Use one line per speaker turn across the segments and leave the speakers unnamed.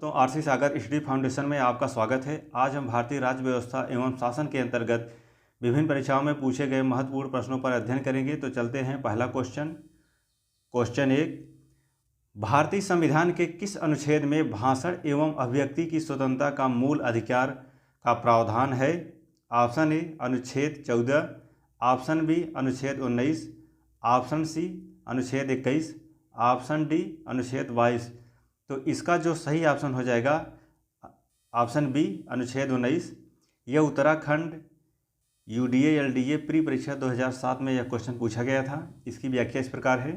तो आरसी सागर study foundation में आपका स्वागत है। आज हम भारतीय राज्य व्यवस्था एवं शासन के अंतर्गत विभिन्न परीक्षाओं में पूछे गए महत्वपूर्ण प्रश्नों पर अध्ययन करेंगे। तो चलते हैं। पहला क्वेश्चन 1, भारतीय संविधान के किस अनुच्छेद में भाषण एवं अभिव्यक्ति की स्वतंत्रता का मूल अधिकार का प्रावधान है? ऑप्शन ए अनुच्छेद 14, ऑप्शन बी अनुच्छेद 19, ऑप्शन सी अनुच्छेद 21, ऑप्शन डी अनुच्छेद 22। तो इसका जो सही ऑप्शन हो जाएगा ऑप्शन बी अनुच्छेद 19। यह उत्तराखंड यूडीए एलडीए प्री परीक्षा 2007 में यह क्वेश्चन पूछा गया था। इसकी व्याख्या इस प्रकार है।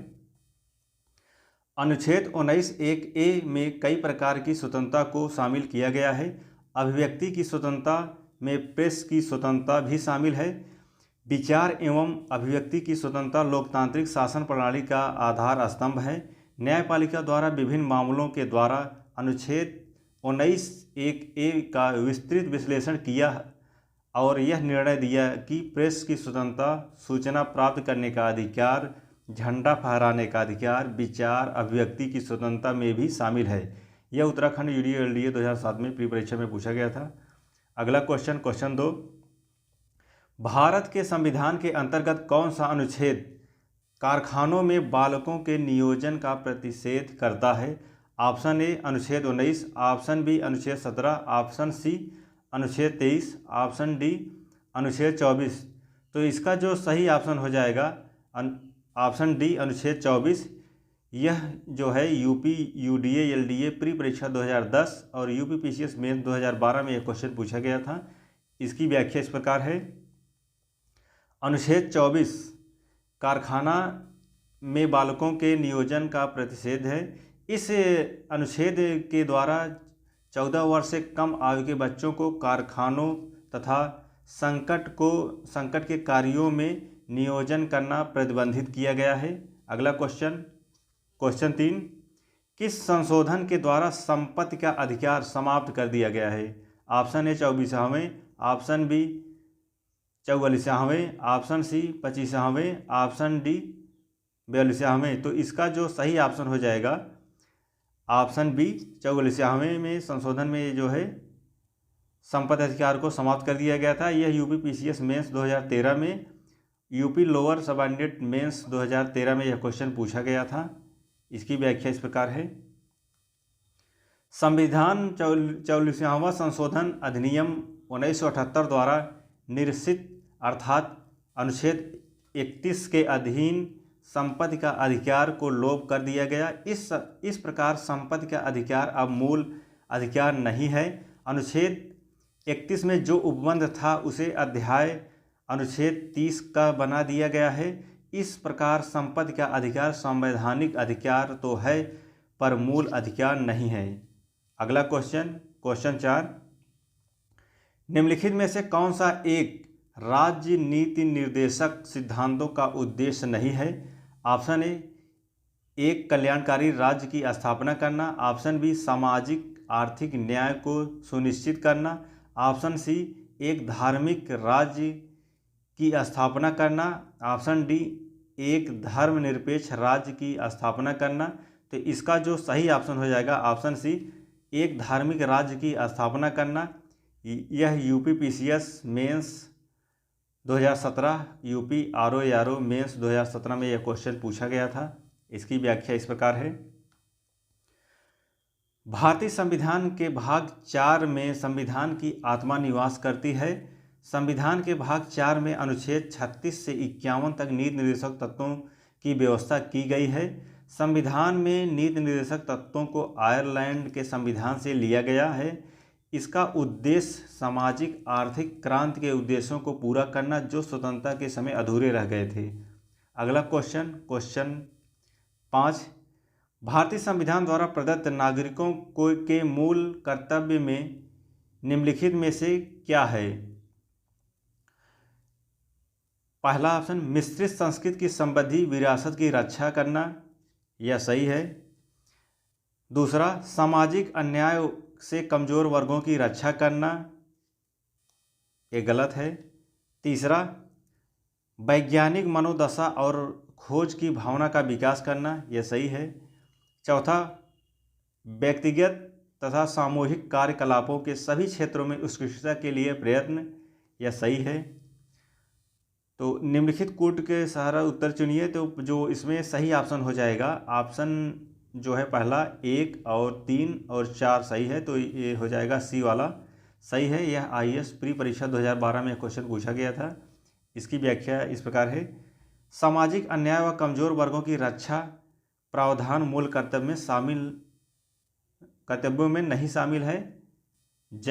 अनुच्छेद 19(1)(a) में कई प्रकार की स्वतंत्रता को शामिल किया गया है। अभिव्यक्ति की स्वतंत्रता में प्रेस की स्वतंत्रता भी शामिल है। विचार एवं अभिव्यक्ति की स्वतंत्रता लोकतांत्रिक शासन प्रणाली का आधार स्तंभ है। न्यायपालिका द्वारा विभिन्न मामलों के द्वारा अनुच्छेद 19(1)(a) का विस्तृत विश्लेषण किया और यह निर्णय दिया कि प्रेस की स्वतंत्रता, सूचना प्राप्त करने का अधिकार, झंडा फहराने का अधिकार, विचार अभिव्यक्ति की स्वतंत्रता में भी शामिल है। यह उत्तराखंड यूडीए एलडीए 2007 में प्री परीक्षा में पूछा गया था। अगला क्वेश्चन 2, भारत के संविधान के अंतर्गत कौन सा अनुच्छेद कारखानों में बालकों के नियोजन का प्रतिषेध करता है? ऑप्शन ए अनुच्छेद 19, ऑप्शन बी अनुच्छेद 17, ऑप्शन सी अनुच्छेद 23, ऑप्शन डी अनुच्छेद 24। तो इसका जो सही ऑप्शन हो जाएगा ऑप्शन डी अनुच्छेद 24। यह जो है यूपी यूडीए एलडीए प्री परीक्षा 2010 और यूपी पीसीएस मेंस 2012 में यह क्वेश्चन पूछा गया था। इसकी व्याख्या इस प्रकार है। अनुच्छेद 24 कारखाना में बालकों के नियोजन का प्रतिषेध है। इस अनुच्छेद के द्वारा 14 वर्ष से कम आयु के बच्चों को कारखानों तथा संकट के कार्यों में नियोजन करना प्रतिबंधित किया गया है। अगला क्वेश्चन 3, किस संशोधन के द्वारा संपत्ति का अधिकार समाप्त कर दिया गया है? ऑप्शन ए 24वां, ऑप्शन बी 44वां, ऑप्शन सी 25वां, ऑप्शन डी 42वां। तो इसका जो सही ऑप्शन हो जाएगा ऑप्शन बी 44वां में संशोधन में जो है संपत्ति अधिकार को समाप्त कर दिया गया था। यह यूपी पीसीएस मेंस 2013 में, यूपी लोअर सबऑर्डिनेट मेंस 2013 में यह क्वेश्चन पूछा गया था। इसकी व्याख्या इस प्रकार है। संविधान 44वां संशोधन अधिनियम 1978 द्वारा निरसित अर्थात अनुच्छेद 31 के अधीन संपत्ति का अधिकार को लोप कर दिया गया। इस प्रकार संपत्ति का अधिकार अब मूल अधिकार नहीं है। अनुच्छेद 31 में जो उपबंध था उसे अध्याय अनुच्छेद 30 का बना दिया गया है। इस प्रकार संपत्ति का अधिकार संवैधानिक अधिकार तो है पर मूल अधिकार नहीं है। अगला क्वेश्चन 4, निम्नलिखित में से कौन सा एक राज्य नीति निर्देशक सिद्धांतों का उद्देश्य नहीं है? ऑप्शन ए एक कल्याणकारी राज्य की स्थापना करना, ऑप्शन बी सामाजिक आर्थिक न्याय को सुनिश्चित करना, ऑप्शन सी एक धार्मिक राज्य की स्थापना करना, ऑप्शन डी एक धर्मनिरपेक्ष राज्य की स्थापना करना। तो इसका जो सही ऑप्शन हो जाएगा ऑप्शन सी एक धार्मिक राज्य की स्थापना करना। यह UP PCS mains 2017, UP RO mains 2017 में यह क्वेश्चन पूछा गया था। इसकी व्याख्या इस प्रकार है। भारतीय संविधान के भाग 4 में संविधान की आत्मा निवास करती है। संविधान के भाग 4 में अनुच्छेद 36 से 51 तक नीति निर्देशक तत्वों की व्यवस्था की गई है। संविधान में नीति निर्देशक तत्वों को आयरलैंड के संविधान से लिया गया है। इसका उद्देश्य सामाजिक आर्थिक क्रांति के उद्देश्यों को पूरा करना जो स्वतंत्रता के समय अधूरे रह गए थे। अगला क्वेश्चन 5, भारतीय संविधान द्वारा प्रदत्त नागरिकों के मूल कर्तव्य में निम्नलिखित में से क्या है? पहला ऑप्शन मिश्रित संस्कृति की संबंधी विरासत की रक्षा करना, यह सही है। दूसरा सामाजिक अन्याय से कमजोर वर्गों की रक्षा करना, ये गलत है। तीसरा वैज्ञानिक मनोदशा और खोज की भावना का विकास करना, यह सही है। चौथा व्यक्तिगत तथा सामूहिक कार्यकलापों के सभी क्षेत्रों में उत्कृष्टता के लिए प्रयत्न, यह सही है। तो निम्नलिखित कोट के सहारा उत्तर चुनिए। तो जो इसमें सही ऑप्शन हो जाएगा, ऑप्शन जो है पहला 1 और 3 और 4 सही है, तो ये हो जाएगा सी वाला सही है। यह IAS प्री परीक्षा 2012 में क्वेश्चन पूछा गया था। इसकी व्याख्या इस प्रकार है, सामाजिक अन्याय व कमजोर वर्गों की रक्षा प्रावधान मूल कर्तव्यों में नहीं शामिल है। जय